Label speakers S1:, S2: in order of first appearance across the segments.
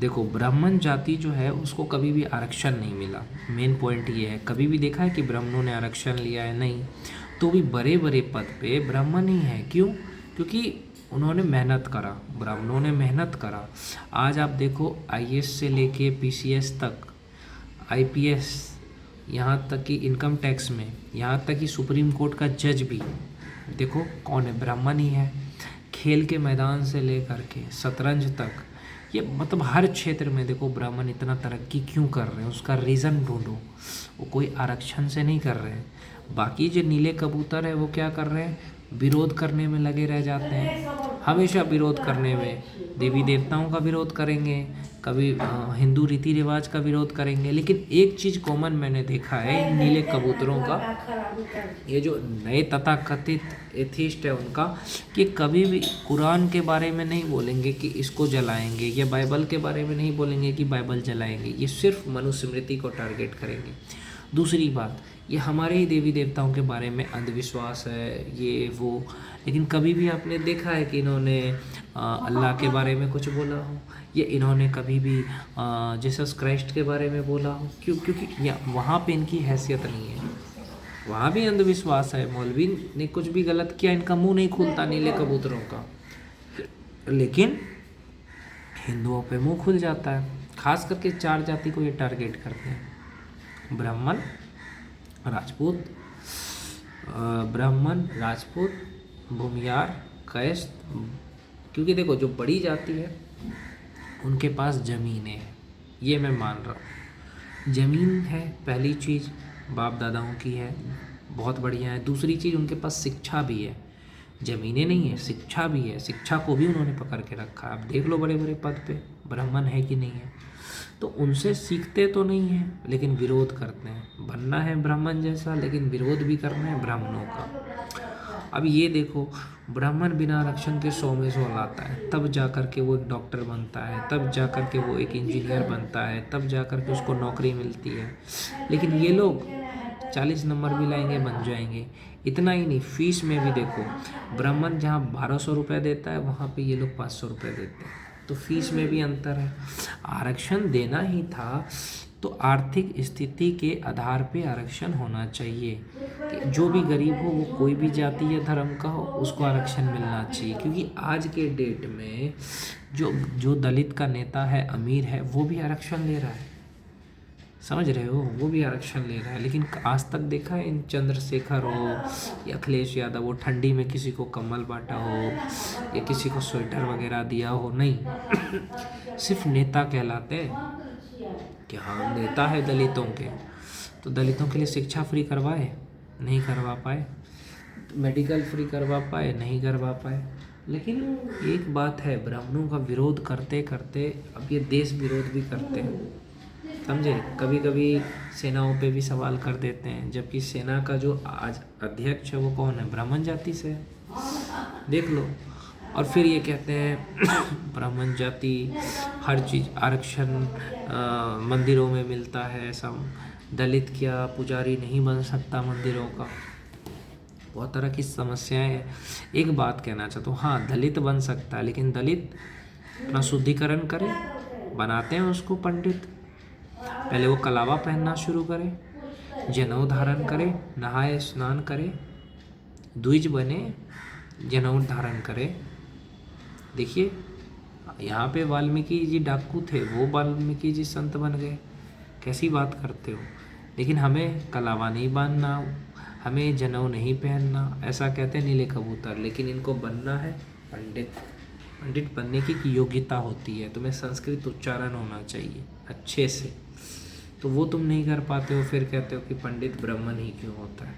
S1: देखो ब्राह्मण जाति जो है उसको कभी भी आरक्षण नहीं मिला। मेन पॉइंट ये है, कभी भी देखा है कि ब्राह्मणों ने आरक्षण लिया है? नहीं। तो भी बड़े बड़े पद पे ब्राह्मण ही है। क्यों? क्योंकि उन्होंने मेहनत करा, ब्राह्मणों ने मेहनत करा। आज आप देखो आईएएस से लेके पीसीएस तक, आईपीएस, यहाँ तक कि इनकम टैक्स में, यहाँ तक कि सुप्रीम कोर्ट का जज भी देखो कौन है? ब्राह्मण ही है। खेल के मैदान से लेकर के शतरंज तक, ये मतलब हर क्षेत्र में देखो ब्राह्मण इतना तरक्की क्यों कर रहे हैं, उसका रीज़न ढूंढो। वो कोई आरक्षण से नहीं कर रहे हैं। बाकी जो नीले कबूतर है वो क्या कर रहे हैं? विरोध करने में लगे रह जाते हैं, हमेशा विरोध करने में। देवी देवताओं का विरोध करेंगे, कभी हिंदू रीति रिवाज का विरोध करेंगे। लेकिन एक चीज़ कॉमन मैंने देखा है इन नीले कबूतरों का, ये जो नए तथाकथित एथिस्ट है उनका, कि कभी भी कुरान के बारे में नहीं बोलेंगे कि इसको जलाएंगे, या बाइबल के बारे में नहीं बोलेंगे कि बाइबल जलाएंगे। ये सिर्फ मनुस्मृति को टारगेट करेंगे। दूसरी बात, ये हमारे ही देवी देवताओं के बारे में अंधविश्वास है ये वो, लेकिन कभी भी आपने देखा है कि इन्होंने अल्लाह के बारे में कुछ बोला हो, या इन्होंने कभी भी जीसस क्राइस्ट के बारे में बोला हो? क्यों? क्योंकि वहाँ पे इनकी हैसियत नहीं है। वहाँ भी अंधविश्वास है। मौलवी ने कुछ भी गलत किया, इनका मुंह नहीं खुलता नीले कबूतरों का, लेकिन हिंदुओं पे मुंह खुल जाता है। खास करके 4 जाति को ये टारगेट करते हैं, ब्राह्मण, राजपूत, भूमियार, कैस्त। क्योंकि देखो जो बड़ी जाति है उनके पास ज़मीनें हैं, ये मैं मान रहा हूँ। ज़मीन है पहली चीज़, बाप दादाओं की है, बहुत बढ़िया है। दूसरी चीज़ उनके पास शिक्षा भी है। ज़मीनें नहीं है, शिक्षा भी है। शिक्षा को भी उन्होंने पकड़ के रखा है। आप देख लो बड़े बड़े पद पे ब्राह्मण है कि नहीं है। तो उनसे सीखते तो नहीं हैं, लेकिन विरोध करते हैं। बनना है ब्राह्मण जैसा, लेकिन विरोध भी करना है ब्राह्मणों का। अब ये देखो, ब्राह्मण बिना आरक्षण के 100 में 100 लाता है, तब जा कर के वो एक डॉक्टर बनता है, तब जा कर के वो एक इंजीनियर बनता है, तब जा कर के उसको नौकरी मिलती है। लेकिन ये लोग 40 नंबर भी लाएंगे, बन जाएंगे। इतना ही नहीं, फीस में भी देखो, ब्राह्मण जहाँ 1200 रुपये देता है वहाँ पे ये लोग 500 रुपये देते हैं। तो फीस में भी अंतर है। आरक्षण देना ही था तो आर्थिक स्थिति के आधार पे आरक्षण होना चाहिए कि जो भी गरीब हो, वो कोई भी जाति या धर्म का हो, उसको आरक्षण मिलना चाहिए। क्योंकि आज के डेट में जो जो दलित का नेता है, अमीर है, वो भी आरक्षण ले रहा है। समझ रहे हो? वो भी आरक्षण ले रहा है। लेकिन आज तक देखा है इन चंद्रशेखर हो या अखिलेश यादव, वो ठंडी में किसी को कम्बल बांटा हो या किसी को स्वेटर वगैरह दिया हो? नहीं। सिर्फ नेता कहलाते हैं कि हाँ नेता है दलितों के। तो दलितों के लिए शिक्षा फ्री करवाए? नहीं करवा पाए। मेडिकल फ्री करवा पाए? नहीं करवा पाए। लेकिन एक बात है, ब्राह्मणों का विरोध करते करते अब ये देश विरोध भी करते हैं। समझे? कभी कभी सेनाओं पे भी सवाल कर देते हैं, जबकि सेना का जो आज अध्यक्ष है वो कौन है? ब्राह्मण जाति से है। देख लो। और फिर ये कहते हैं ब्राह्मण जाति हर चीज़ आरक्षण मंदिरों में मिलता है। सब दलित क्या पुजारी नहीं बन सकता मंदिरों का? बहुत तरह की समस्याएं हैं। एक बात कहना चाहता हूँ, हाँ दलित बन सकता है, लेकिन दलित अपना शुद्धिकरण करे। बनाते हैं उसको पंडित, पहले वो कलावा पहनना शुरू करे, जनेऊ धारण करे, नहाए स्नान करे, द्विज बने, जनेऊ धारण करे। देखिए यहाँ पे वाल्मीकि जी डाकू थे, वो वाल्मीकि जी संत बन गए। कैसी बात करते हो? लेकिन हमें कलावा नहीं बांधना, हमें जनेऊ नहीं पहनना, ऐसा कहते हैं नीले कबूतर। लेकिन इनको बनना है पंडित। पंडित बनने की योग्यता होती है, तुम्हें संस्कृत उच्चारण होना चाहिए अच्छे से, तो वो तुम नहीं कर पाते हो। फिर कहते हो कि पंडित ब्राह्मण ही क्यों होता है?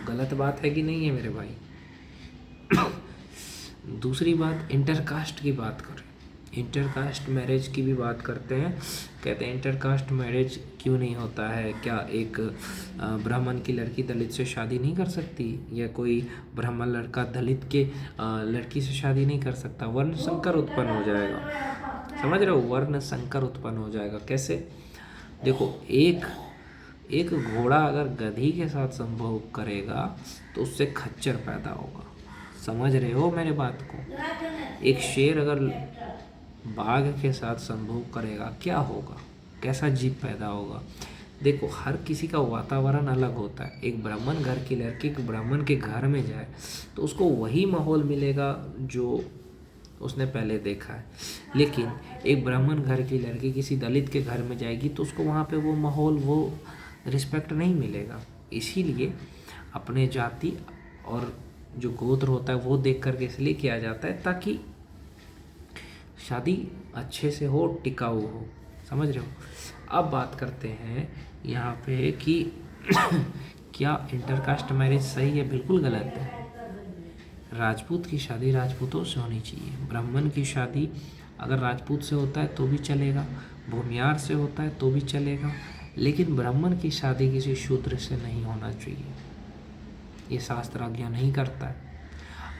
S1: गलत बात है कि नहीं है मेरे भाई? दूसरी बात, इंटरकास्ट की बात करें, इंटरकास्ट मैरिज की भी बात करते हैं। कहते हैं इंटरकास्ट मैरिज क्यों नहीं होता है? क्या एक ब्राह्मण की लड़की दलित से शादी नहीं कर सकती, या कोई ब्राह्मण लड़का दलित के लड़की से शादी नहीं कर सकता? वर्ण संकर उत्पन्न हो जाएगा। समझ रहे हो? वर्ण संकर उत्पन्न हो जाएगा। कैसे? देखो, एक घोड़ा अगर गधी के साथ संभोग करेगा तो उससे खच्चर पैदा होगा। समझ रहे हो मेरे बात को? एक शेर अगर बाघ के साथ संभोग करेगा, क्या होगा, कैसा जीव पैदा होगा। देखो हर किसी का वातावरण अलग होता है। एक ब्राह्मण घर की लड़की एक ब्राह्मण के घर में जाए तो उसको वही माहौल मिलेगा जो उसने पहले देखा है। लेकिन एक ब्राह्मण घर की लड़की किसी दलित के घर में जाएगी तो उसको वहाँ पे वो माहौल, वो रिस्पेक्ट नहीं मिलेगा। इसीलिए अपने जाति और जो गोत्र होता है वो देख करके इसलिए किया जाता है ताकि शादी अच्छे से हो, टिकाऊ हो। समझ रहे हो। अब बात करते हैं यहाँ पे कि क्या इंटरकास्ट मैरिज सही है? बिल्कुल गलत है। राजपूत की शादी राजपूतों से होनी चाहिए। ब्राह्मण की शादी अगर राजपूत से होता है तो भी चलेगा, भूमियार से होता है तो भी चलेगा, लेकिन ब्राह्मण की शादी किसी शूद्र से नहीं होना चाहिए। ये शास्त्र आज्ञा नहीं करता है।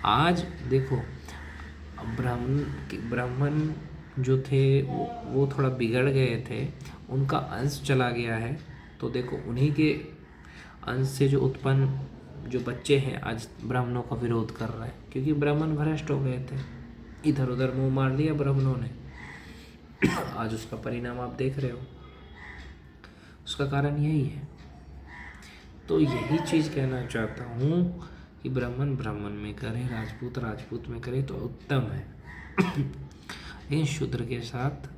S1: आज देखो ब्राह्मण जो थे वो थोड़ा बिगड़ गए थे, उनका अंश चला गया है। तो देखो उन्हीं के अंश से जो उत्पन्न जो बच्चे हैं आज ब्राह्मणों का विरोध कर रहे हैं, क्योंकि ब्राह्मण भ्रष्ट हो गए थे, इधर उधर मुंह मार लिया ब्राह्मणों ने। आज उसका परिणाम आप देख रहे हो। उसका कारण यही है। तो यही चीज़ कहना चाहता हूँ कि ब्राह्मण ब्राह्मण में करे, राजपूत राजपूत में करे तो उत्तम है। लेकिन शूद्र के साथ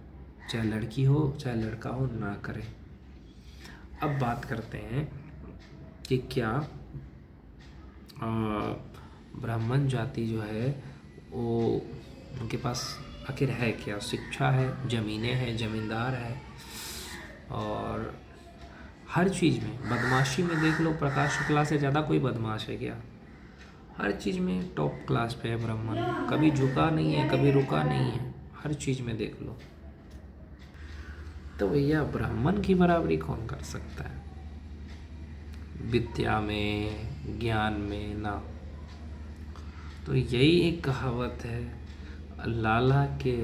S1: चाहे लड़की हो चाहे लड़का हो ना करे। अब बात करते हैं कि क्या ब्राह्मण जाति जो है वो उनके पास आखिर है क्या? शिक्षा है, ज़मीनें हैं, ज़मींदार है, और हर चीज़ में बदमाशी में देख लो, प्रकाश शुक्ला से ज़्यादा कोई बदमाश है क्या? हर चीज़ में टॉप क्लास पे है ब्राह्मण, कभी झुका नहीं है, कभी रुका नहीं है, हर चीज़ में देख लो। तो भैया ब्राह्मण की बराबरी कौन कर सकता है? विद्या में, ज्ञान में ना। तो यही एक कहावत है, लाला के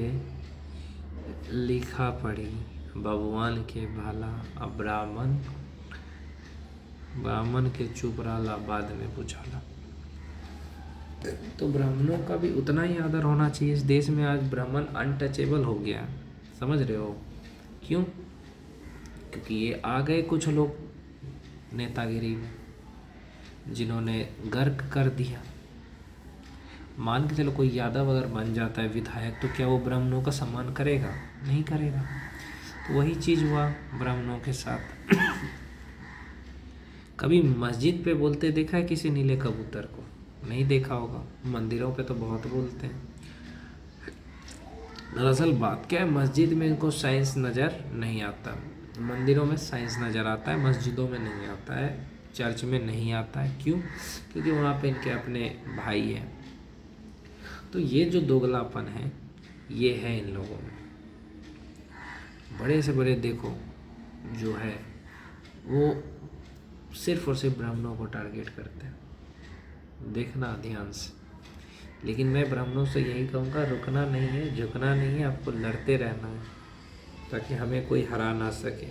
S1: लिखा पढ़ी भगवान के भाला, अब ब्राह्मण के चुप रहा बाद में पूछाला। तो ब्राह्मणों का भी उतना ही आदर होना चाहिए। इस देश में आज ब्राह्मण अनटचेबल हो गया, समझ रहे हो क्यों? क्योंकि ये आ गए कुछ लोग नेतागिरी में, जिन्होंने गर्क कर दिया। मान के चलो कोई यादव अगर बन जाता है विधायक, तो क्या वो ब्राह्मणों का सम्मान करेगा? नहीं करेगा। तो वही चीज़ हुआ ब्राह्मणों के साथ। कभी मस्जिद पे बोलते देखा है किसी नीले कबूतर को? नहीं देखा होगा। मंदिरों पे तो बहुत बोलते हैं। दरअसल बात क्या है, मस्जिद में इनको साइंस नज़र नहीं आता, मंदिरों में साइंस नज़र आता है, मस्जिदों में नहीं आता है, चर्च में नहीं आता है। क्यों? क्योंकि वहाँ पे इनके अपने भाई हैं। तो ये जो दोगलापन है ये है इन लोगों में। बड़े से बड़े देखो जो है वो सिर्फ और सिर्फ ब्राह्मणों को टारगेट करते हैं, देखना ध्यान से। लेकिन मैं ब्राह्मणों से यही कहूँगा, रुकना नहीं है, झुकना नहीं है, आपको लड़ते रहना है ताकि हमें कोई हरा ना सके।